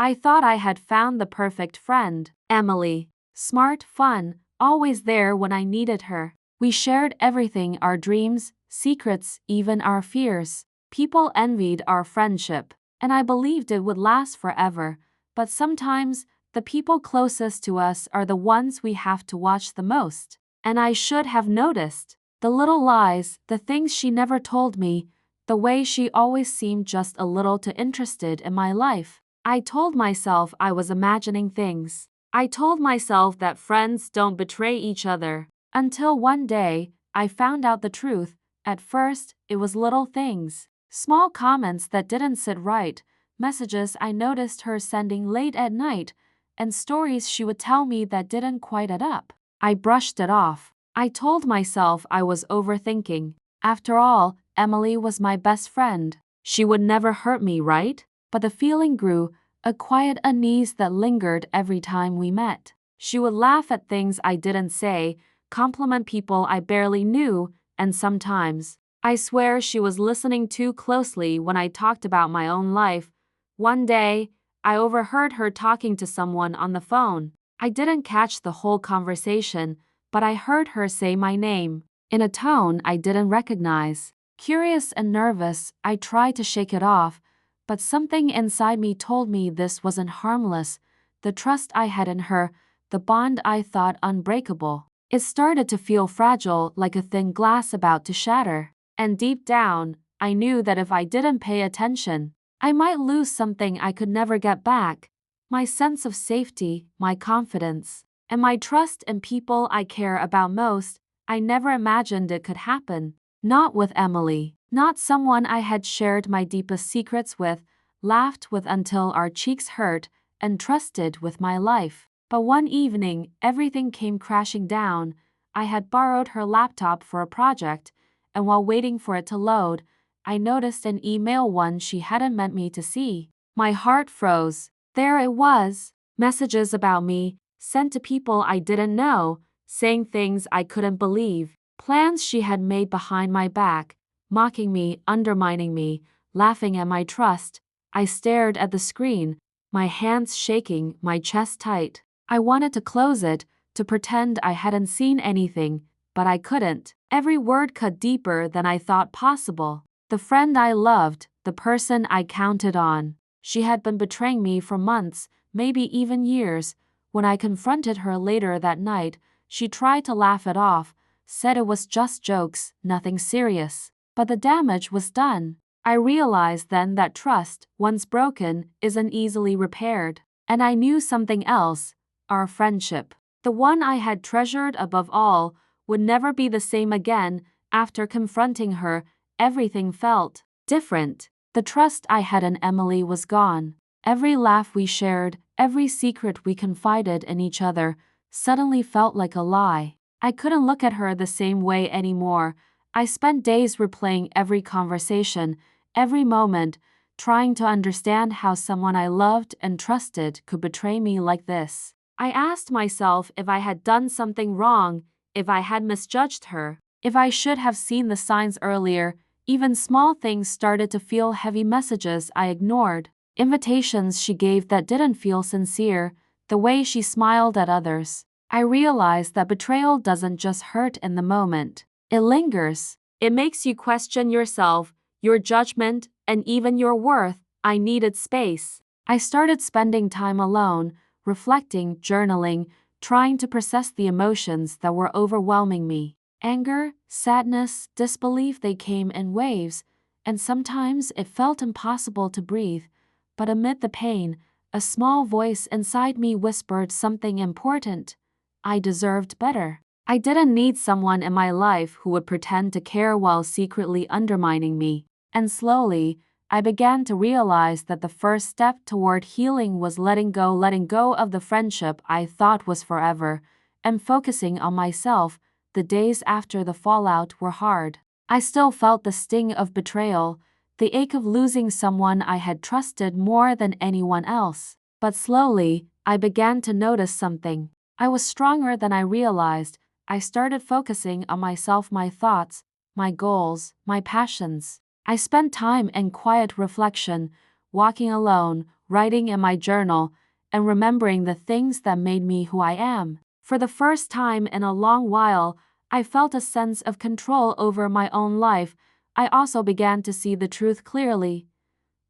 I thought I had found the perfect friend. Emily. Smart, fun, always there when I needed her. We shared everything, our dreams, secrets, even our fears. People envied our friendship, and I believed it would last forever. But sometimes, the people closest to us are the ones we have to watch the most. And I should have noticed. The little lies, the things she never told me, the way she always seemed just a little too interested in my life. I told myself I was imagining things. I told myself that friends don't betray each other. Until one day, I found out the truth. At first, it was little things. Small comments that didn't sit right, messages I noticed her sending late at night, and stories she would tell me that didn't quite add up. I brushed it off. I told myself I was overthinking. After all, Emily was my best friend. She would never hurt me, right? But the feeling grew, a quiet unease that lingered every time we met. She would laugh at things I didn't say, compliment people I barely knew, and sometimes, I swear she was listening too closely when I talked about my own life. One day, I overheard her talking to someone on the phone. I didn't catch the whole conversation, but I heard her say my name, in a tone I didn't recognize. Curious and nervous, I tried to shake it off, but something inside me told me this wasn't harmless. The trust I had in her, the bond I thought unbreakable, it started to feel fragile, like a thin glass about to shatter. And deep down, I knew that if I didn't pay attention, I might lose something I could never get back. My sense of safety, my confidence, and my trust in people I care about most. I never imagined it could happen. Not with Emily. Not someone I had shared my deepest secrets with, laughed with until our cheeks hurt, and trusted with my life. But one evening, everything came crashing down. I had borrowed her laptop for a project, and while waiting for it to load, I noticed an email, one she hadn't meant me to see. My heart froze. There it was. Messages about me, sent to people I didn't know, saying things I couldn't believe. Plans she had made behind my back, mocking me, undermining me, laughing at my trust. I stared at the screen, my hands shaking, my chest tight. I wanted to close it, to pretend I hadn't seen anything, but I couldn't. Every word cut deeper than I thought possible. The friend I loved, the person I counted on. She had been betraying me for months, maybe even years. When I confronted her later that night, she tried to laugh it off, said it was just jokes, nothing serious. But the damage was done. I realized then that trust, once broken, isn't easily repaired. And I knew something else. Our friendship, the one I had treasured above all, would never be the same again. After confronting her, everything felt different. The trust I had in Emily was gone. Every laugh we shared, every secret we confided in each other, suddenly felt like a lie. I couldn't look at her the same way anymore. I spent days replaying every conversation, every moment, trying to understand how someone I loved and trusted could betray me like this. I asked myself if I had done something wrong, if I had misjudged her, if I should have seen the signs earlier. Even small things started to feel heavy, messages I ignored, invitations she gave that didn't feel sincere, the way she smiled at others. I realized that betrayal doesn't just hurt in the moment. It lingers. It makes you question yourself, your judgment, and even your worth. I needed space. I started spending time alone, reflecting, journaling, trying to process the emotions that were overwhelming me. Anger, sadness, disbelief, they came in waves, and sometimes it felt impossible to breathe. But amid the pain, a small voice inside me whispered something important. I deserved better. I didn't need someone in my life who would pretend to care while secretly undermining me. And slowly, I began to realize that the first step toward healing was letting go of the friendship I thought was forever, and focusing on myself. The days after the fallout were hard. I still felt the sting of betrayal, the ache of losing someone I had trusted more than anyone else. But slowly, I began to notice something. I was stronger than I realized. I started focusing on myself, my thoughts, my goals, my passions. I spent time in quiet reflection, walking alone, writing in my journal, and remembering the things that made me who I am. For the first time in a long while, I felt a sense of control over my own life. I also began to see the truth clearly.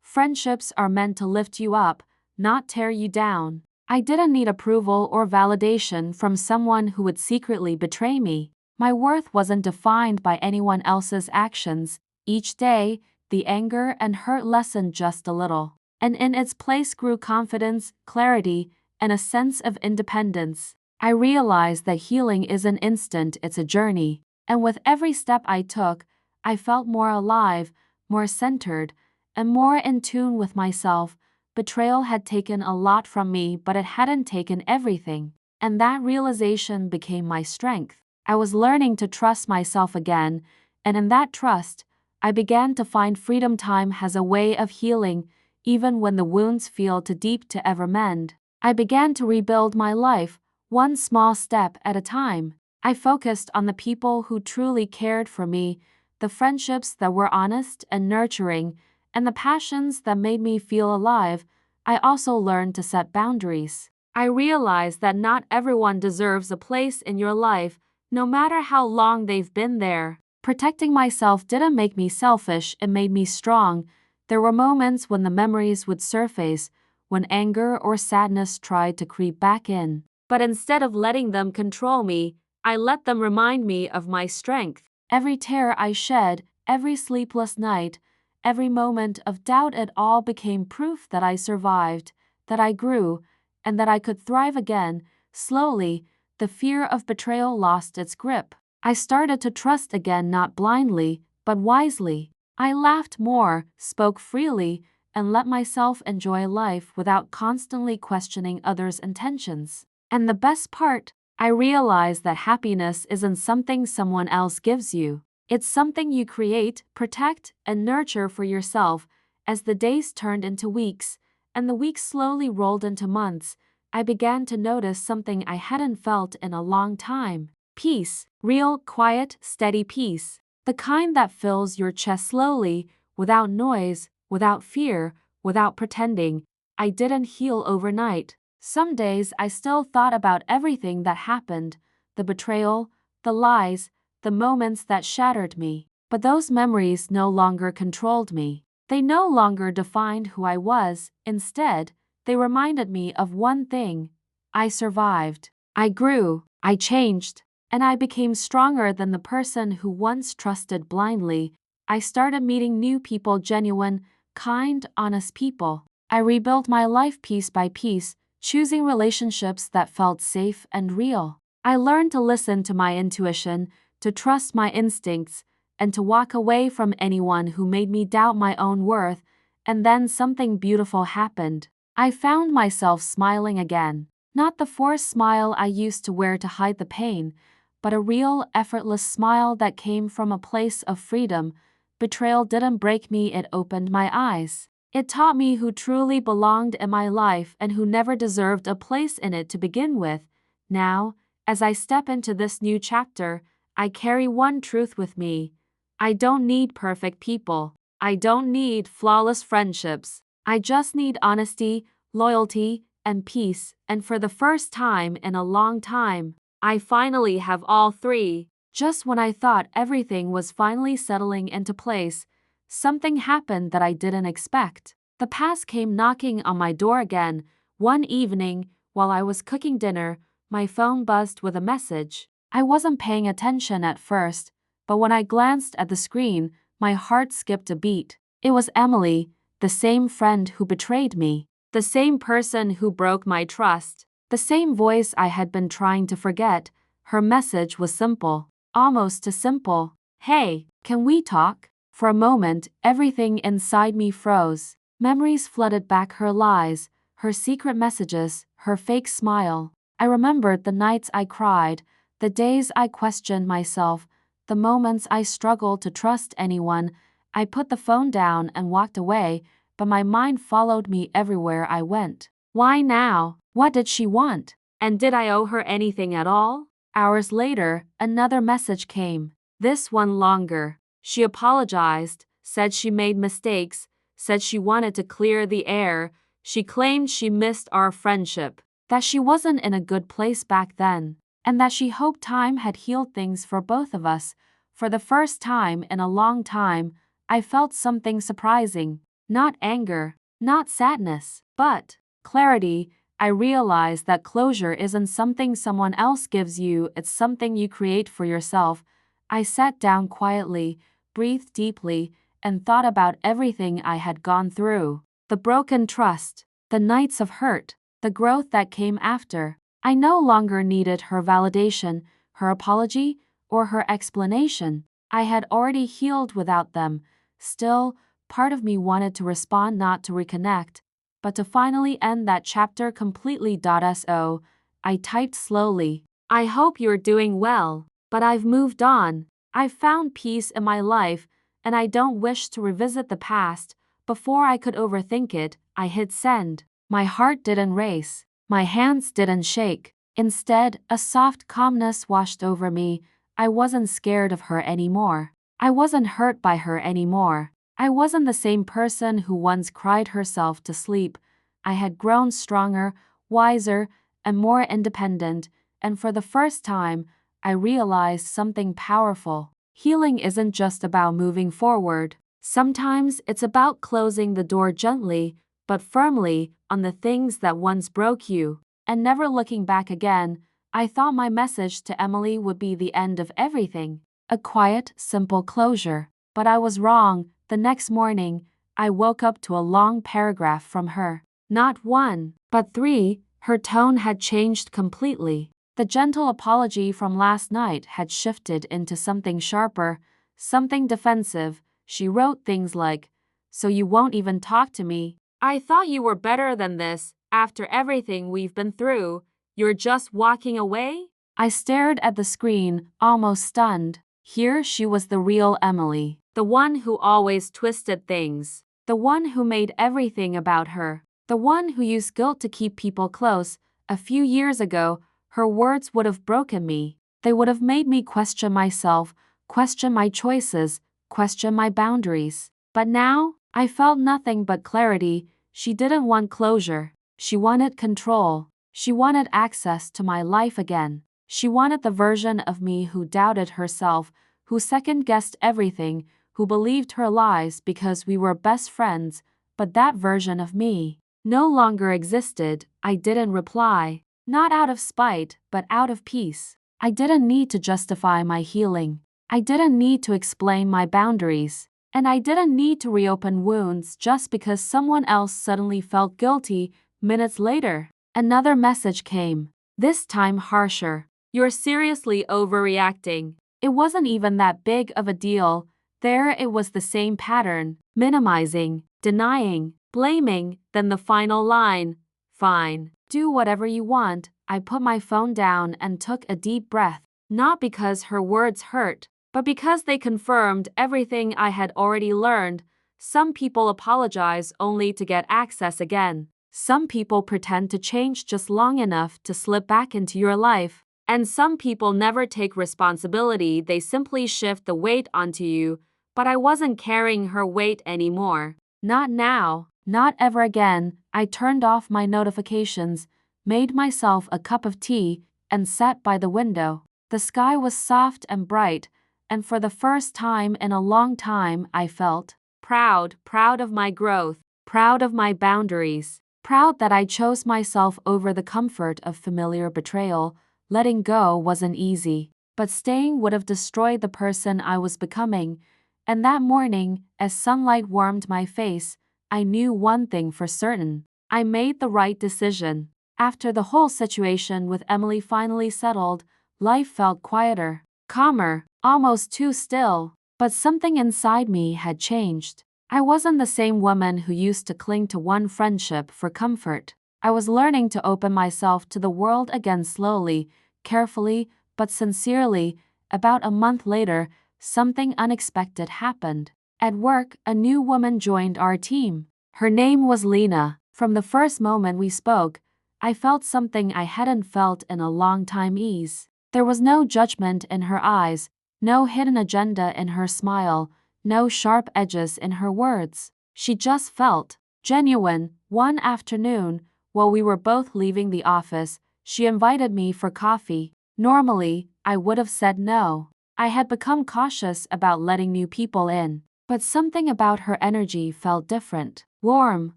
Friendships are meant to lift you up, not tear you down. I didn't need approval or validation from someone who would secretly betray me. My worth wasn't defined by anyone else's actions. Each day, the anger and hurt lessened just a little, and in its place grew confidence, clarity, and a sense of independence. I realized that healing isn't instant, it's a journey, and with every step I took, I felt more alive, more centered, and more in tune with myself. Betrayal had taken a lot from me, but it hadn't taken everything, and that realization became my strength. I was learning to trust myself again, and in that trust, I began to find freedom. Time has a way of healing, even when the wounds feel too deep to ever mend. I began to rebuild my life, one small step at a time. I focused on the people who truly cared for me, the friendships that were honest and nurturing, and the passions that made me feel alive. I also learned to set boundaries. I realized that not everyone deserves a place in your life, no matter how long they've been there. Protecting myself didn't make me selfish, it made me strong. There were moments when the memories would surface, when anger or sadness tried to creep back in. But instead of letting them control me, I let them remind me of my strength. Every tear I shed, every sleepless night, every moment of doubt, it all became proof that I survived, that I grew, and that I could thrive again. Slowly, the fear of betrayal lost its grip. I started to trust again, not blindly, but wisely. I laughed more, spoke freely, and let myself enjoy life without constantly questioning others' intentions. And the best part, I realized that happiness isn't something someone else gives you. It's something you create, protect, and nurture for yourself. As the days turned into weeks, and the weeks slowly rolled into months, I began to notice something I hadn't felt in a long time. Peace. Real, quiet, steady peace. The kind that fills your chest slowly, without noise, without fear, without pretending. I didn't heal overnight. Some days I still thought about everything that happened, the betrayal, the lies, the moments that shattered me. But those memories no longer controlled me. They no longer defined who I was. Instead, they reminded me of one thing: I survived. I grew. I changed. And I became stronger than the person who once trusted blindly. I started meeting new people, genuine, kind, honest people. I rebuilt my life piece by piece, choosing relationships that felt safe and real. I learned to listen to my intuition, to trust my instincts, and to walk away from anyone who made me doubt my own worth. And then something beautiful happened. I found myself smiling again. Not the forced smile I used to wear to hide the pain, but a real, effortless smile that came from a place of freedom. Betrayal didn't break me, it opened my eyes. It taught me who truly belonged in my life and who never deserved a place in it to begin with. Now, as I step into this new chapter, I carry one truth with me. I don't need perfect people. I don't need flawless friendships. I just need honesty, loyalty, and peace. And for the first time in a long time, I finally have all three. Just when I thought everything was finally settling into place, something happened that I didn't expect. The past came knocking on my door again. One evening, while I was cooking dinner, my phone buzzed with a message. I wasn't paying attention at first, but when I glanced at the screen, my heart skipped a beat. It was Emily, the same friend who betrayed me, the same person who broke my trust. The same voice I had been trying to forget. Her message was simple, almost too simple. Hey, can we talk? For a moment, everything inside me froze. Memories flooded back: her lies, her secret messages, her fake smile. I remembered the nights I cried, the days I questioned myself, the moments I struggled to trust anyone. I put the phone down and walked away, but my mind followed me everywhere I went. Why now? What did she want? And did I owe her anything at all? Hours later, another message came. This one longer. She apologized, said she made mistakes, said she wanted to clear the air. She claimed she missed our friendship, that she wasn't in a good place back then, and that she hoped time had healed things for both of us. For the first time in a long time, I felt something surprising. Not anger, not sadness, but clarity. I realized that closure isn't something someone else gives you, it's something you create for yourself. I sat down quietly, breathed deeply, and thought about everything I had gone through. The broken trust, the nights of hurt, the growth that came after. I no longer needed her validation, her apology, or her explanation. I had already healed without them. Still, part of me wanted to respond, not to reconnect, but to finally end that chapter completely. So, I typed slowly. I hope you're doing well, but I've moved on. I've found peace in my life, and I don't wish to revisit the past. Before I could overthink it, I hit send. My heart didn't race. My hands didn't shake. Instead, a soft calmness washed over me. I wasn't scared of her anymore. I wasn't hurt by her anymore. I wasn't the same person who once cried herself to sleep. I had grown stronger, wiser, and more independent, and for the first time, I realized something powerful. Healing isn't just about moving forward. Sometimes it's about closing the door gently, but firmly, on the things that once broke you, and never looking back again. I thought my message to Emily would be the end of everything, a quiet, simple closure. But I was wrong. The next morning, I woke up to a long paragraph from her. Not one, but three. Her tone had changed completely. The gentle apology from last night had shifted into something sharper, something defensive. She wrote things like, "So you won't even talk to me? I thought you were better than this. After everything we've been through, you're just walking away?" I stared at the screen, almost stunned. Here she was, the real Emily, the one who always twisted things, the one who made everything about her, the one who used guilt to keep people close. A few years ago, her words would have broken me. They would have made me question myself, question my choices, question my boundaries. But now, I felt nothing but clarity. She didn't want closure. She wanted control. She wanted access to my life again. She wanted the version of me who doubted herself, who second-guessed everything, who believed her lies because we were best friends. But that version of me no longer existed. I didn't reply, not out of spite, but out of peace. I didn't need to justify my healing. I didn't need to explain my boundaries. And I didn't need to reopen wounds just because someone else suddenly felt guilty. Minutes later, another message came, this time harsher. "You're seriously overreacting." It wasn't even that big of a deal. There it was, the same pattern, minimizing, denying, blaming, then the final line, "Fine, do whatever you want." I put my phone down and took a deep breath, not because her words hurt, but because they confirmed everything I had already learned. Some people apologize only to get access again. Some people pretend to change just long enough to slip back into your life. And some people never take responsibility, they simply shift the weight onto you. But I wasn't carrying her weight anymore. Not now, not ever again. I turned off my notifications, made myself a cup of tea, and sat by the window. The sky was soft and bright, and for the first time in a long time I felt proud of my growth, proud of my boundaries, proud that I chose myself over the comfort of familiar betrayal. Letting go wasn't easy, but staying would have destroyed the person I was becoming. And that morning, as sunlight warmed my face, I knew one thing for certain. I made the right decision. After the whole situation with Emily finally settled, life felt quieter, calmer, almost too still. But something inside me had changed. I wasn't the same woman who used to cling to one friendship for comfort. I was learning to open myself to the world again, slowly, carefully, but sincerely. About a month later, something unexpected happened. At work, a new woman joined our team. Her name was Lena. From the first moment we spoke, I felt something I hadn't felt in a long time: ease. There was no judgment in her eyes, no hidden agenda in her smile, no sharp edges in her words. She just felt genuine. One afternoon, while we were both leaving the office, she invited me for coffee. Normally, I would have said no. I had become cautious about letting new people in, but something about her energy felt different. Warm,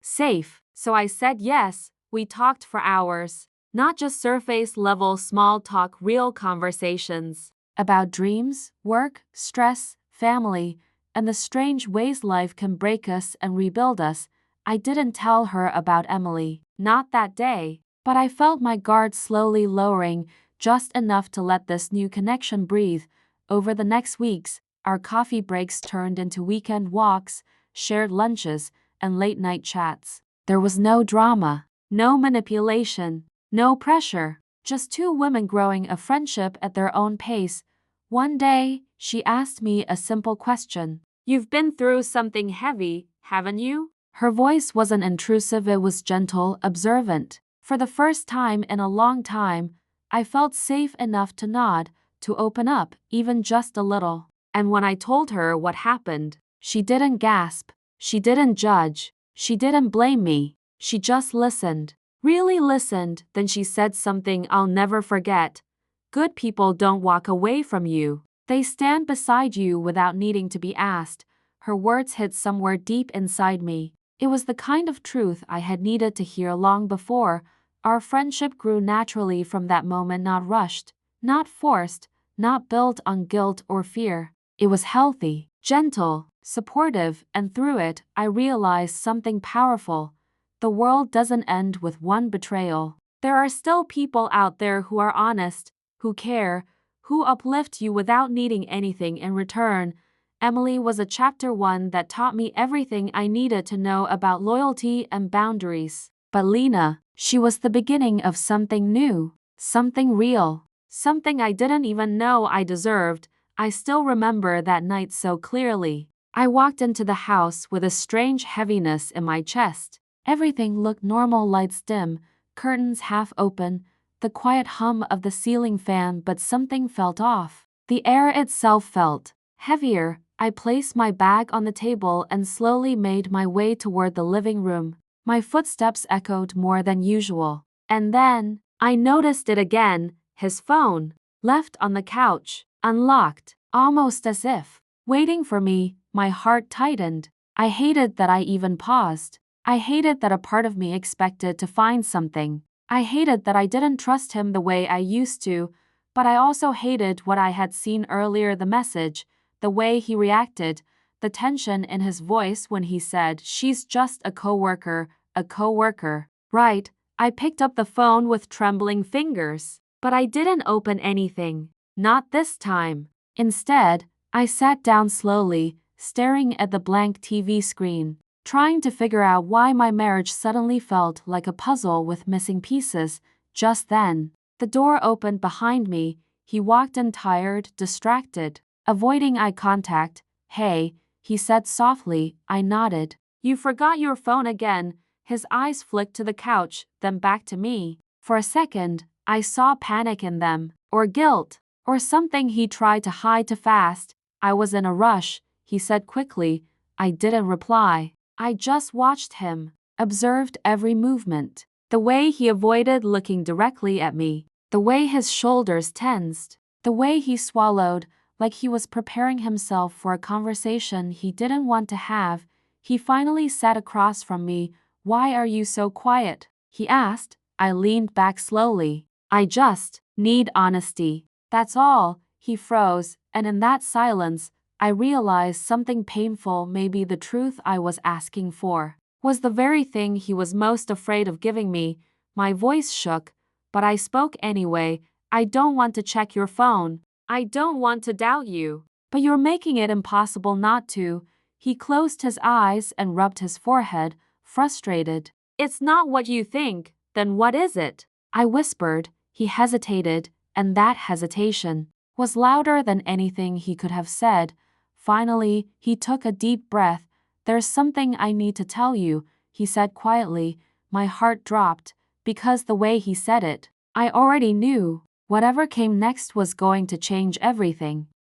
safe. So I said yes. We talked for hours. Not just surface-level small talk, real conversations. About dreams, work, stress, family, and the strange ways life can break us and rebuild us. I didn't tell her about Emily. Not that day. But I felt my guard slowly lowering, just enough to let this new connection breathe. Over the next weeks, our coffee breaks turned into weekend walks, shared lunches, and late-night chats. There was no drama, no manipulation, no pressure, just two women growing a friendship at their own pace. One day, she asked me a simple question. "You've been through something heavy, haven't you?" Her voice wasn't intrusive, it was gentle, observant. For the first time in a long time, I felt safe enough to nod, to open up, even just a little. And when I told her what happened, she didn't gasp, she didn't judge, she didn't blame me, she just listened. Really listened. Then she said something I'll never forget. "Good people don't walk away from you. They stand beside you without needing to be asked." Her words hit somewhere deep inside me. It was the kind of truth I had needed to hear long before. Our friendship grew naturally from that moment, not rushed, not forced, not built on guilt or fear. It was healthy, gentle, supportive, and through it, I realized something powerful. The world doesn't end with one betrayal. There are still people out there who are honest, who care, who uplift you without needing anything in return. Emily was a chapter one that taught me everything I needed to know about loyalty and boundaries. But Lena, she was the beginning of something new, something real, something I didn't even know I deserved. I still remember that night so clearly. I walked into the house with a strange heaviness in my chest. Everything looked normal, lights dim, curtains half open, the quiet hum of the ceiling fan, but something felt off. The air itself felt heavier. I placed my bag on the table and slowly made my way toward the living room. My footsteps echoed more than usual. And then, I noticed it again, his phone, left on the couch, unlocked, almost as if waiting for me. My heart tightened. I hated that I even paused. I hated that a part of me expected to find something. I hated that I didn't trust him the way I used to, but I also hated what I had seen earlier, the message, the way he reacted, the tension in his voice when he said, "She's just a coworker, a coworker." Right, I picked up the phone with trembling fingers, but I didn't open anything. Not this time. Instead, I sat down slowly, staring at the blank TV screen, trying to figure out why my marriage suddenly felt like a puzzle with missing pieces. Just then, the door opened behind me. He walked in, tired, distracted, avoiding eye contact. "Hey," he said softly. I nodded. "You forgot your phone again." His eyes flicked to the couch, then back to me. For a second, I saw panic in them, or guilt, or something he tried to hide too fast. "I was in a rush," he said quickly. I didn't reply. I just watched him, observed every movement. The way he avoided looking directly at me, the way his shoulders tensed, the way he swallowed, like he was preparing himself for a conversation he didn't want to have. He finally sat across from me. "Why are you so quiet?" he asked. I leaned back slowly. "I just need honesty. That's all." He froze, and in that silence, I realized something painful. Maybe the truth I was asking for was the very thing he was most afraid of giving me. My voice shook, but I spoke anyway. "I don't want to check your phone. I don't want to doubt you. But you're making it impossible not to." He closed his eyes and rubbed his forehead, frustrated. "It's not what you think. Then what is it?" I whispered. He hesitated, and that hesitation was louder than anything he could have said. Finally, he took a deep breath. "There's something I need to tell you," he said quietly. My heart dropped, because the way he said it, I already knew. Whatever came next was going to change everything.